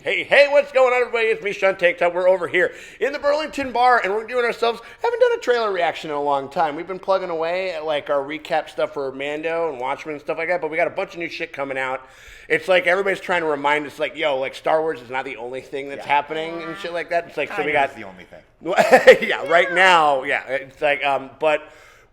Hey, what's going on, everybody? It's me, Sean Tank Top. We're over here in the Burlington Bar, and we're doing ourselves. Haven't done a trailer reaction in a long time. We've been plugging away at like our recap stuff for Mando and Watchmen and stuff like that, but we got a bunch of new shit coming out. It's like everybody's trying to remind us, like, yo, like Star Wars is not the only thing that's happening and shit like that. It's like, so we got the only thing. yeah, right now, yeah. It's like, but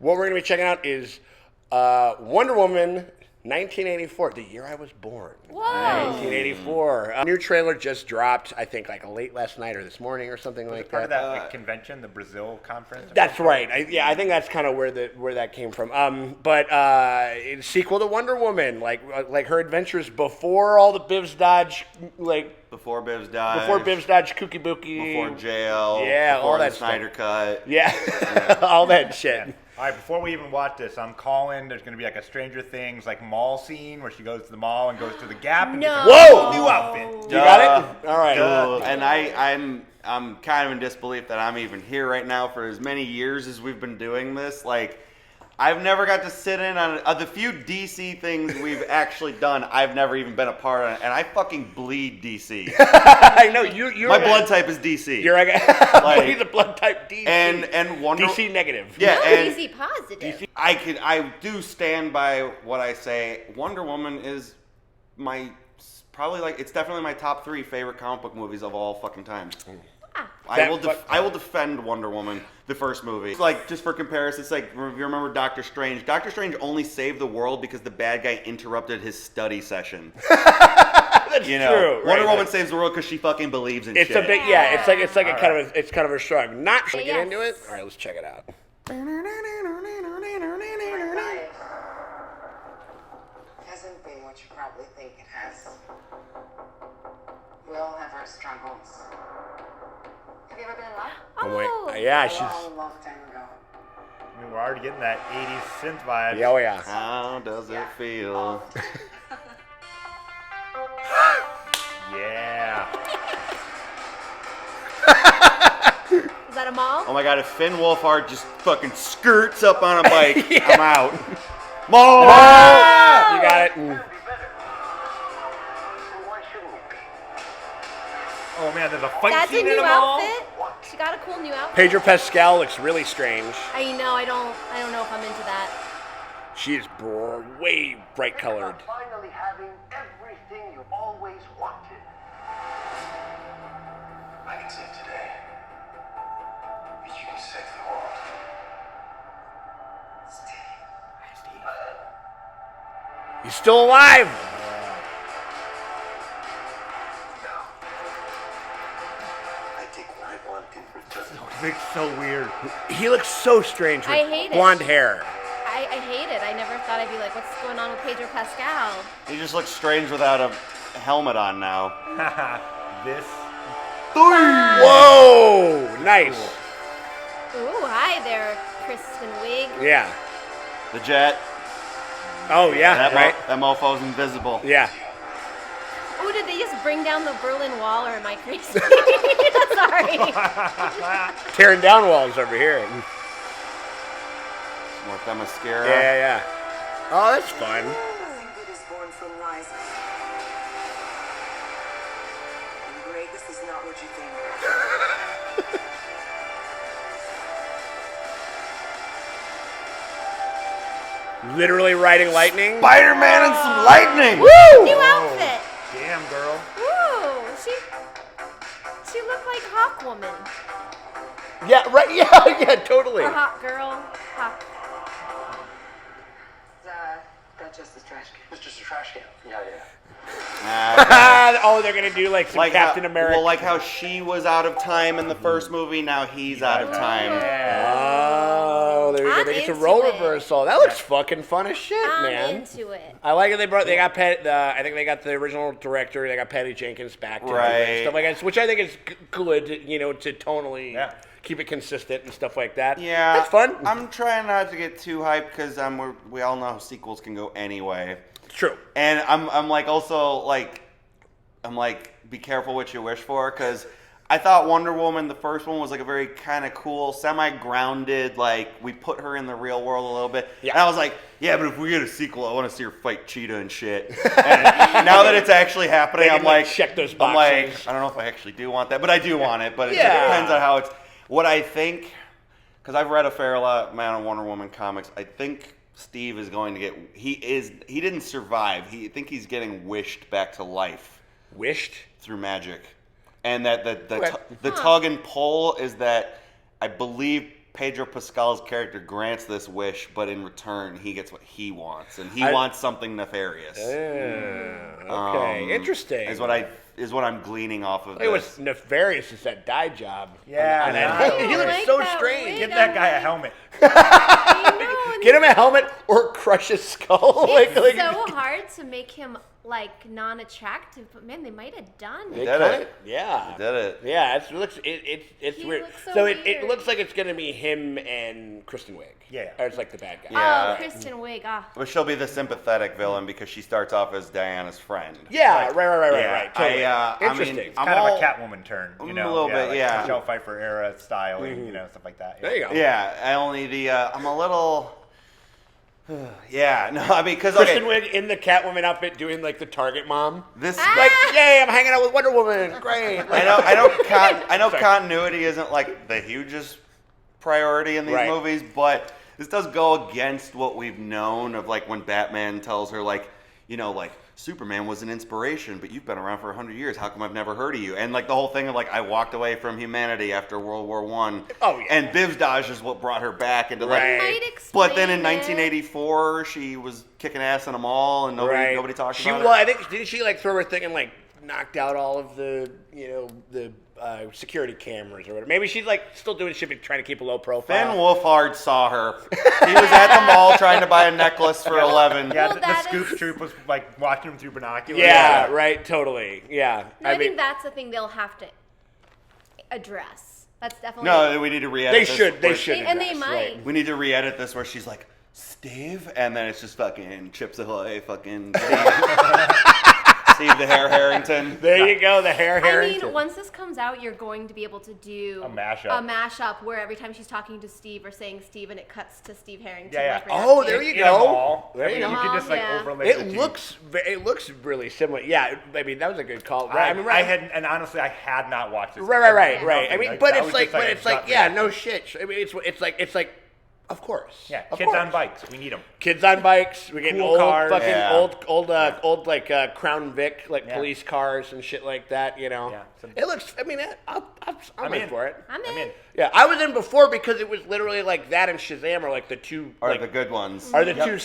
what we're gonna be checking out is Wonder Woman. 1984, the year I was born. Whoa. 1984. A new trailer just dropped, I think, like late last night or this morning or something like Part that. of that convention, the Brazil conference. That's right. I think that's kind of where that came from. But it's sequel to Wonder Woman, like her adventures before all the Bivs Dodge, like Before Bivs Dodge. Kooky Bookie. Before jail. Yeah, before all that the Snyder Cut. Yeah, all that shit. Yeah. All right, before we even watch this, I'm calling. There's going to be like a Stranger Things like mall scene where she goes to the mall and goes to the Gap and gets a Whoa! new outfit. You got it? All right. And I'm kind of in disbelief that I'm even here right now for as many years as we've been doing this. Like, I've never got to sit in on the few DC things we've actually done. I've never even been a part of, and I fucking bleed DC. I know you're My blood type is DC. You're like, Like, he's a blood type DC. and Wonder DC negative. Yeah, No, and DC positive. I do stand by what I say. Wonder Woman is it's definitely my top 3 favorite comic book movies of all fucking time. I will defend Wonder Woman, the first movie. It's like, just for comparison, it's like, if you remember Doctor Strange. Doctor Strange only saved the world because the bad guy interrupted his study session. That's You know, true. Wonder right. Woman saves the world because she fucking believes in It's shit. a big, yeah. It's like All it's kind of a shrug. Not should we get Yes. into it? All right, let's check it out. Hasn't been what you probably think it has. We all have our struggles. Have you ever been in love? Oh my, yeah, she's. Long time ago. I mean, we're already getting that 80s synth vibe. Yeah, oh yeah. How does it feel? Yeah. Is that a mall? Oh my god, if Finn Wolfhard just fucking skirts up on a bike, Yeah. I'm out. Mom! You got it. Oh man, there's a fight That's a scene in new a mall. outfit. She got a cool new outfit. Pedro Pascal looks really strange. I know. I don't know if I'm into that. She is way bright colored. Finally having everything you always wanted. I can save today. But you can save the world. He's still alive. I take what I want in return. It's so weird. He looks so strange with I hate it. blonde hair. I hate it. I never thought I'd be like, what's going on with Pedro Pascal? He just looks strange without a helmet on now. This. Whoa, nice. Ooh, hi there, Kristen Wiig. Yeah. The jet. Oh yeah, right. That mofo's invisible. Yeah. Ooh, did they just bring down the Berlin Wall, or am I crazy? Sorry. Tearing down walls over here. More that mascara. Yeah. Oh, that's fun. Nothing good is born from rising. And Greg, this is not what you think. Literally riding lightning. Spider-Man and some lightning! New outfit. Damn, girl. Ooh, she looked like Hawkwoman. Yeah, right. Yeah, totally. Or Hawk Girl. Hawk. That's just the trash can. It's just a trash can. Yeah. Oh, they're gonna do like some Captain America. Well, like how she was out of time in the first movie, now he's out of time. Oh, there you go. I'm They get to into role it. reversal. That looks fucking fun as shit, I'm man. into it. I like it. They got I think they got the original director. They got Patty Jenkins back to do it and Right. stuff like that, which I think is good. To tonally Yeah. keep it consistent and stuff like that. Yeah, that's fun. I'm trying not to get too hyped because we all know sequels can go anyway. It's true. And I'm like also like, I'm like, be careful what you wish for because I thought Wonder Woman, the first one, was like a very kind of cool, semi-grounded, like we put her in the real world a little bit. Yeah. And I was like, yeah, but if we get a sequel, I want to see her fight Cheetah and shit. And now that it's actually happening, They I'm can, like, like, check those I'm like, boxes. I don't know if I actually do want that, but I do want it. But it Yeah. depends on how it's. What I think, because I've read a fair amount of Wonder Woman comics, I think Steve is going to get. He didn't survive. I think he's getting wished back to life Wished? through magic. And that Okay. the tug and pull is that I believe Pedro Pascal's character grants this wish, but in return he gets what he wants, and he wants something nefarious. Okay, interesting. Is what I'm gleaning off of It this. was nefarious as that dye job. Yeah, And I know. he looks like so that strange. wig. Get that guy a helmet. Get him a helmet or crush his skull. It's so hard to make him like non-attractive, but man, they might have done They it. did kinda- it. Yeah. Did it. Yeah, it's He weird. looks so It weird. looks like it's gonna be him and Kristen Wiig. Yeah. Or it's like the bad guy. Yeah. Oh, Kristen Wiig. Ah. But she'll be the sympathetic villain because she starts off as Diana's friend. Yeah, right. Yeah, Totally. I Interesting. mean, Kind I'm of all- a Catwoman turn, you know? A little bit, like yeah. Michelle Pfeiffer era styling, stuff like that. there you go. Yeah, I only I'm a little. Yeah, no, I mean, because Kristen Wiig in the Catwoman outfit doing like the Target mom. this Like, yay, I'm hanging out with Wonder Woman. Great. I know Sorry. continuity isn't like the hugest priority in these Right. movies, but this does go against what we've known of like when Batman tells her like, you know, like Superman was an inspiration, but you've been around for 100 years. How come I've never heard of you? And like the whole thing of like I walked away from humanity after World War I. Oh, yeah. And Bivsdaj is what brought her back into like. Right. Might explain But then in it. 1984, she was kicking ass in a mall, and nobody talked about Well, it. I think didn't she like throw her thing and like knocked out all of the the security cameras or whatever? Maybe she's like still doing shit, but trying to keep a low profile. Ben Wolfhard saw her. He was at the mall trying to buy a necklace for 11. Yeah, Well, the that Scoops is- Troop was like watching him through binoculars. Yeah, right. Totally. Yeah. No, I think that's the thing they'll have to address. That's definitely No, we need to re-edit They this should. They where- should. And they address, might. right. We need to re-edit this where she's like, Steve, and then it's just fucking Chips Ahoy, fucking Steve the Hair Harrington. There you go. The hair I Harrington. mean, once this comes out, you're going to be able to do A mashup. A mashup where every time she's talking to Steve or saying Steve, and it cuts to Steve Harrington. Yeah, yeah. like, right Oh, after. there you In a go. mall. There you I mean, go. You could just like Yeah. overlay the It two. looks really similar. Yeah, I mean that was a good call. I, I mean, I had, and honestly, I had not watched this. right. Nothing. I mean, Like, but that it's was like, just but a it's like, gut yeah, reaction. no shit. I mean, it's like, of course. Yeah, Of kids course. on bikes. We need them. Kids on bikes. We're getting Cool old, cars. fucking Yeah. old like Crown Vic, like Yeah. police cars and shit like that. You know, Yeah, so- it looks. I mean, I'm in in. for it. I'm I'm in. in. Yeah, I was in before because it was literally like that and Shazam are like the two Are like the good ones. are the two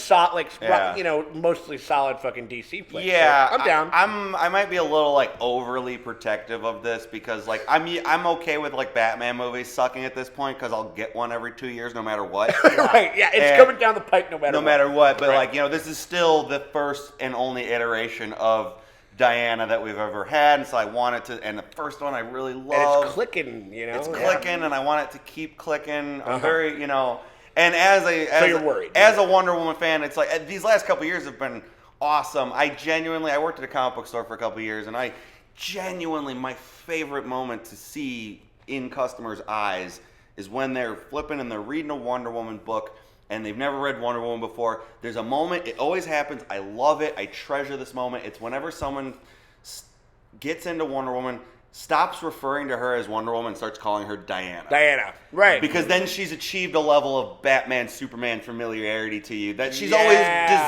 Yeah. mostly solid fucking DC flicks. Yeah, So I'm down. I might be a little like overly protective of this because like I'm okay with like Batman movies sucking at this point because I'll get one every 2 years no matter what. Right, yeah, it's And coming down the pike no matter no what. matter what. But Right. like, you know, this is still the first and only iteration of Diana that we've ever had, and so I want it to. And the first one I really And love. it's clicking, you know. It's Yeah. clicking, and I want it to keep clicking. I'm Uh-huh. very, you know, and as you're worried. as a Wonder Woman fan, it's like these last couple years have been awesome. I worked at a comic book store for a couple years, and I genuinely, my favorite moment to see in customers' eyes is when they're flipping and they're reading a Wonder Woman book and they've never read Wonder Woman before. There's a moment, it always happens. I love it. I treasure this moment. It's whenever someone gets into Wonder Woman, stops referring to her as Wonder Woman, and starts calling her Diana, right? because then she's achieved a level of Batman, Superman familiarity to you that she's Yeah. always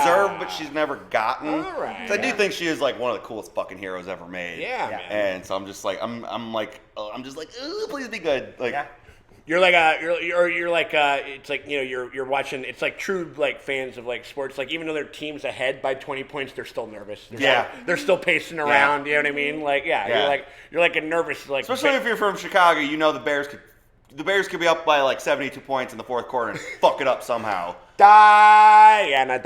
deserved, but she's never gotten. All right. 'Cause I do think she is like one of the coolest fucking heroes ever made. Yeah, man. And so I'm just like, I'm just like, "Ooh, please be good. Like, Yeah. You're like you're like it's like you're watching. It's like true like fans of like sports. Like even though their team's ahead by 20 points, they're still nervous. Yeah. they're still pacing around. You know what I mean? Like Yeah. you're like a nervous like. especially if you're from Chicago, you know the Bears could be up by like 72 points in the fourth quarter and fuck it up somehow. Diana.